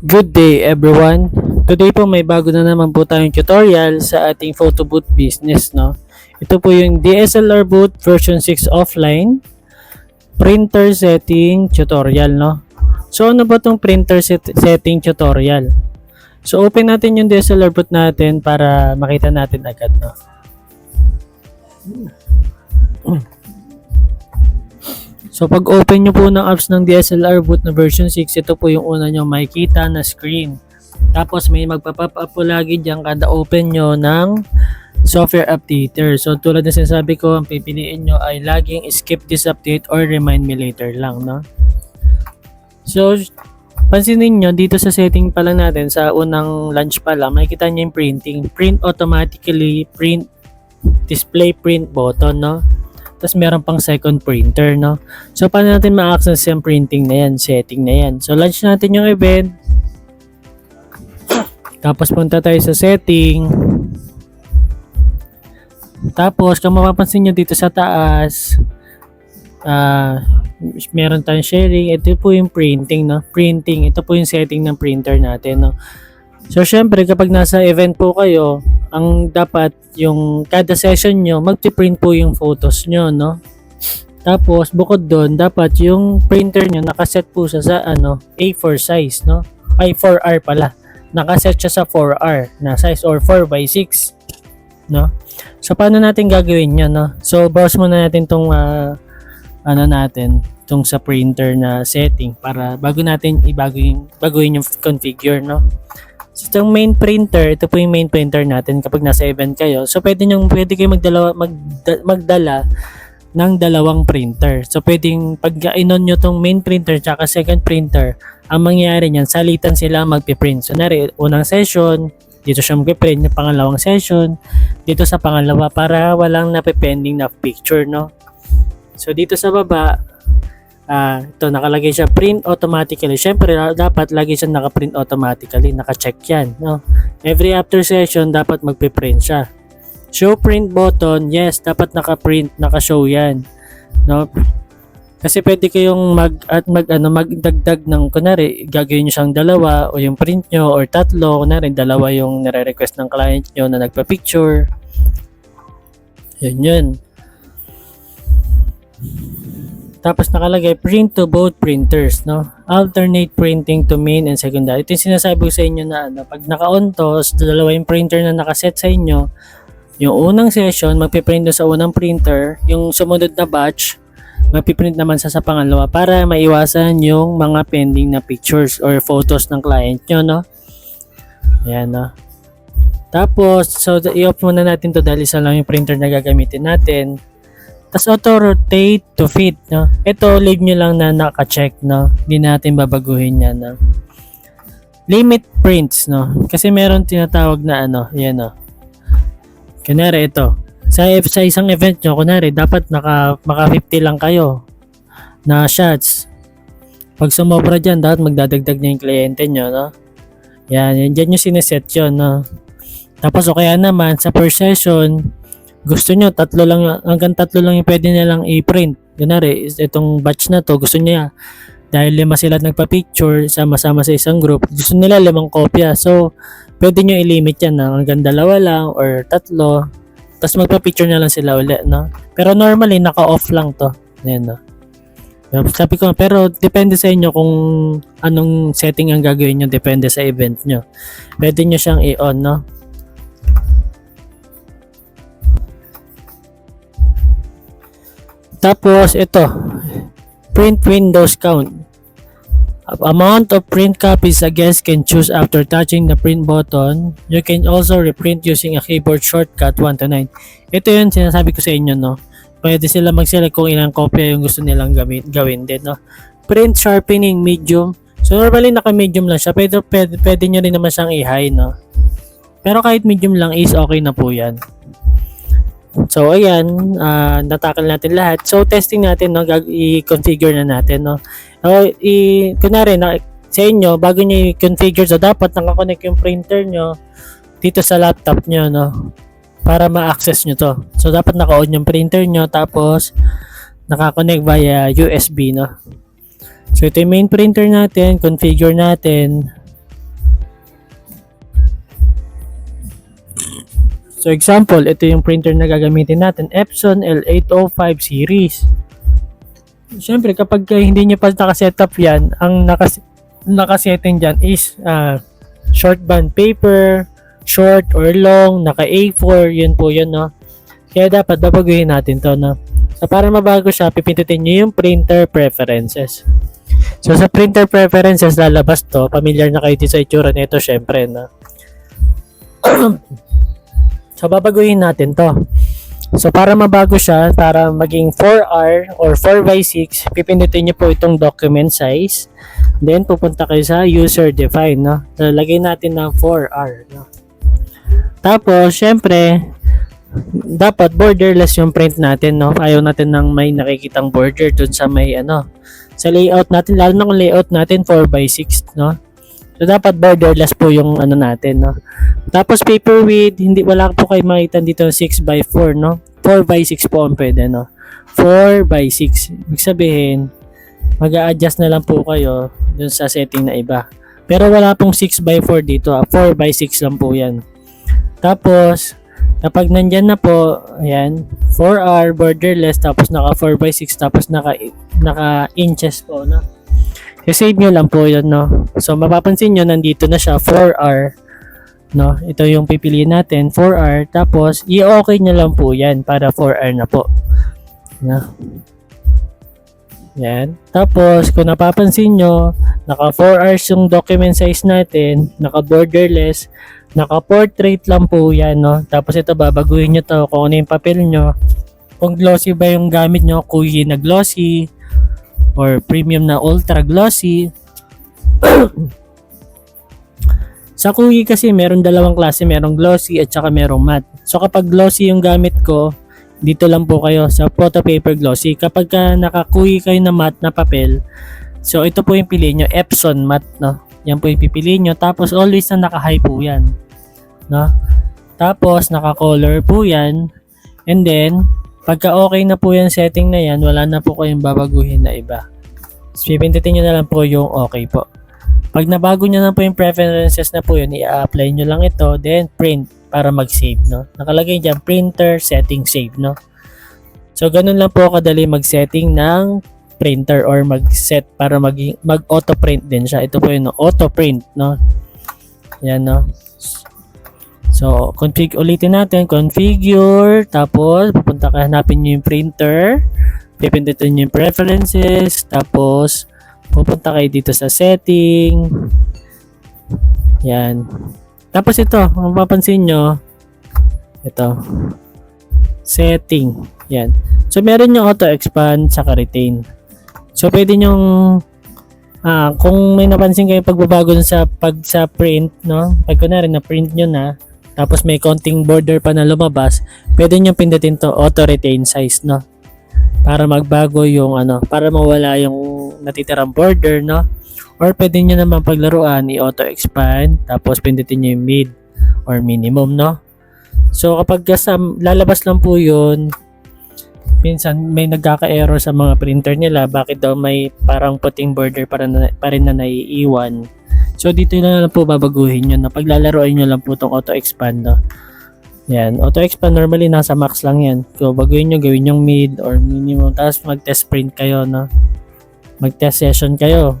Good day everyone. Today po may bago na naman po tayong tutorial sa ating photo booth business, no. Ito po yung DSLR booth version 6 offline printer setting tutorial, no. So ano ba tong printer setting tutorial? So open natin yung DSLR booth natin para makita natin agad, no. So pag open nyo po ng apps ng DSLR booth na version 6, ito po yung una nyo makikita na screen. Tapos may magpa-pop up po lagi dyan kada open nyo ng software updater. So tulad na sinasabi ko, ang pipiliin nyo ay laging skip this update or remind me later lang, no? So pansinin nyo dito sa setting pa lang natin, sa unang launch pa lang, makikita nyo yung printing. Print automatically, print, display print button, no? Tapos meron pang second printer, no? So paano natin ma-access yung printing na yan, setting na yan? So launch natin yung event. Tapos punta tayo sa setting. Tapos kung mapapansin nyo dito sa taas, meron tayong sharing. Ito po yung printing, no? Printing. Ito po yung setting ng printer natin, no? So syempre kapag nasa event po kayo, ang dapat yung kada session nyo, magti-print po yung photos nyo, no? Tapos bukod doon, dapat yung printer nyo nakaset po siya sa A4 size, no? Ay 4R pala. Nakaset siya sa 4R na size or 4x6, no? So paano natin gagawin 'yan, no? So browse muna natin tong tong sa printer na setting para bago natin baguhin yung configure, no? So itong main printer, ito po yung main printer natin kapag nasa event kayo. So pwede kayo magdala ng dalawang printer. So pwedeng pag inon nyo tong main printer tsaka second printer, ang mangyayari niyan, salitan sila magpiprint. So nari, unang session, dito siya magpiprint, yung pangalawang session, dito sa pangalawa para walang napipending na picture, no? So dito sa baba, ito nakalagay siya print automatically. Syempre dapat lagi siya naka-print automatically, naka-check yan, no? Every after session dapat magpi-print siya. Show print button, yes, dapat naka-print, naka-show yan, no? Kasi pwede kayong magdagdag ng kunwari gagawin niyo siyang dalawa o yung print nyo or tatlo, kunwari dalawa yung nire-request ng client nyo na nagpa-picture. Yun. Tapos nakalagay print to both printers, no? Alternate printing to main and secondary. Ito yung sinasabi ko sa inyo na pag naka-on to, dalawa yung printer na nakaset sa inyo, yung unang session magpiprint sa unang printer, yung sumunod na batch magpiprint naman sa pangalawa para maiwasan yung mga pending na pictures or photos ng client nyo, no? Ayan, no? Tapos, so i-off muna natin to dahil isa lang yung printer na gagamitin natin. Tapos auto-rotate to fit, no? Ito, leave nyo lang na naka-check, no? Hindi natin babaguhin yan, no? Limit prints, no? Kasi meron tinatawag na yan, no? Kunwari ito. Sa isang event nyo, kunwari, dapat maka 50 lang kayo na shots. Pag sumobra dyan, dapat magdadagdag na yung kliyente nyo, no? Yan, dyan yung sineset yun, no? Tapos o kaya naman, sa per session, gusto nyo, hanggang tatlo lang yung pwede nilang i-print. Kunwari, itong batch na to, gusto niya, dahil 5 sila nagpa-picture, sama-sama sa isang group, gusto nila 5 kopya. So, pwede nyo i-limit yan na hanggang 2 lang or 3. Tapos magpa-picture na lang sila ulit, no? Pero normally, naka-off lang to. Yan, no? Sabi ko, pero depende sa inyo kung anong setting ang gagawin nyo, depende sa event nyo. Pwede nyo siyang i-on, no? Tapos, ito. Print windows count. Amount of print copies a guest can choose after touching the print button. You can also reprint using a keyboard shortcut 1 to 9. Ito yun sinasabi ko sa inyo, no? Pwede sila mag-select kung ilang kopya yung gusto nilang gawin din, no? Print sharpening medium. So normally naka-medium lang siya. Pwede nyo rin naman siyang i-high, no? Pero kahit medium lang is okay na po yan. So ayan, natakal natin lahat. So testing natin, no, i-configure na natin, no. Kunwari sa inyo, bago niyo i-configure, so dapat naka-connect yung printer nyo dito sa laptop nyo, no, para ma-access nyo to. So dapat naka-on yung printer nyo, tapos naka-connect via USB, no. So ito yung main printer natin, configure natin. So example, ito yung printer na gagamitin natin, Epson L805 series. Siyempre, kapag hindi nyo pa nakasetup yan, ang nakasetting dyan is short band paper, short or long, naka A4, yun po yun, no? Kaya dapat babaguhin natin to, no? So para mabago siya, pipindutin nyo yung printer preferences. So sa printer preferences, lalabas to. Familiar na kayo sa itsura nito, syempre, no? So babaguhin natin to. So para mabago siya, para maging 4R or 4x6, pipindutin nyo po itong document size. Then pupunta kayo sa user define, no? So lagay natin ng 4R, no? Tapos syempre, dapat borderless yung print natin, no? Ayaw natin ng may nakikitang border dun sa may sa layout natin, lalo na kung layout natin 4x6, no? So dapat borderless po yung natin, no? Tapos paper width, wala po kayo makita dito 6x4, no? 4x6 po ang pwede, no? 4x6. Ibig sabihin, mag-a-adjust na lang po kayo dun sa setting na iba. Pero wala pong 6x4 dito, 4x6 lang po yan. Tapos, kapag nandyan na po, ayan, 4R, borderless, tapos naka 4x6, tapos naka inches po, no? I-save nyo lang po yun, no? So, mapapansin nyo, nandito na siya, 4R, no? Ito yung pipiliin natin, 4R, tapos, i-okay nyo lang po yan, para 4R na po. No? Yan. Tapos, kung napapansin nyo, naka 4R yung document size natin, naka borderless, naka portrait lang po yan, no? Tapos, ito, babaguhin nyo to, kung ano yung papel nyo. Kung glossy ba yung gamit nyo, kuyi na glossy, or premium na ultra glossy. Sa kuyi kasi meron dalawang klase, merong glossy at saka merong matte. So kapag glossy yung gamit ko, dito lang po kayo sa photo paper glossy. Kapag nakakuyi kayo na matte na papel, so ito po yung piliin nyo, Epson matte, no? Yan po yung pipiliin nyo. Tapos always na naka-high po yan, no? Tapos naka-color po yan. And then pagka okay na po yung setting na yan, wala na po kayong babaguhin na iba. So, pipindutin nyo na lang po yung okay po. Pag nabago nyo na po yung preferences na po yun, i-apply nyo lang ito, then print para mag-save, no? Nakalagay dyan, printer, setting, save, no? So, ganun lang po kadali mag-setting ng printer or mag-set para mag-auto-print din siya. Ito po yung auto-print, no? Yan, no? So, ulitin natin, configure, tapos pupunta ka, hanapin nyo yung printer, pipindutin nyo yung preferences, tapos pupunta kayo dito sa setting, yan. Tapos ito, kung mapapansin nyo, ito, setting, yan. So, meron yung auto-expand, saka retain. So, pwede nyong, kung may napansin kayo pagbabago sa print, no? Pag kunwari na print nyo na, tapos may konting border pa na lumabas, pwede nyo pindutin to auto retain size, no? Para magbago yung para mawala yung natitirang border, no? Or pwede nyo naman paglaruan, i-auto expand, tapos pindutin nyo yung mid or minimum, no? So kapag lalabas lang po yun, minsan may nagkaka-error sa mga printer nila, bakit daw may parang puting border pa rin na naiiwan. So dito na lang po babaguhin nyo, na paglalaroin nyo lang po itong auto-expand, no? Yan, auto-expand normally nasa max lang yan. So baguhin nyo, gawin yung mid or minimum, tapos mag-test print kayo, no? Mag-test session kayo.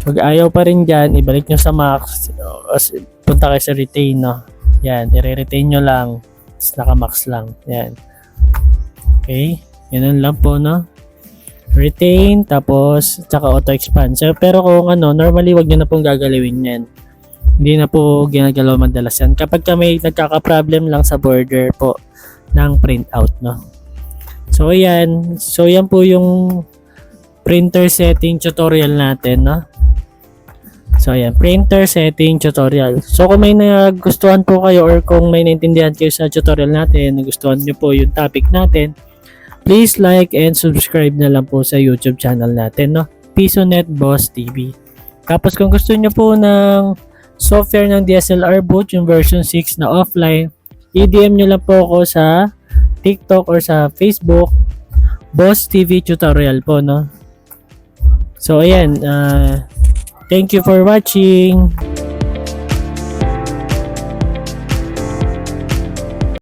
Pag ayaw pa rin dyan, ibalik nyo sa max, punta kayo sa retain, no? Yan, i-retain nyo lang, tapos naka-max lang. Yan. Okay, yan lang po, no? Retain, tapos tsaka auto-expand. So, pero kung normally wag nyo na pong gagalawin yan. Hindi na po ginagalaw madalas yan. Kapag may nagkaka-problem lang sa border po ng printout, no? So, ayan. So, yan po yung printer setting tutorial natin, no? So, ayan. Printer setting tutorial. So, kung may nagustuhan po kayo or kung may naintindihan kayo sa tutorial natin, nagustuhan nyo po yung topic natin, please like and subscribe na lang po sa YouTube channel natin, no? PisoNet Boss TV. Tapos kung gusto niyo po ng software ng DSLR boot, yung version 6 na offline, i-DM nyo lang po ako sa TikTok or sa Facebook, Boss TV Tutorial po, no? So, ayan. Thank you for watching.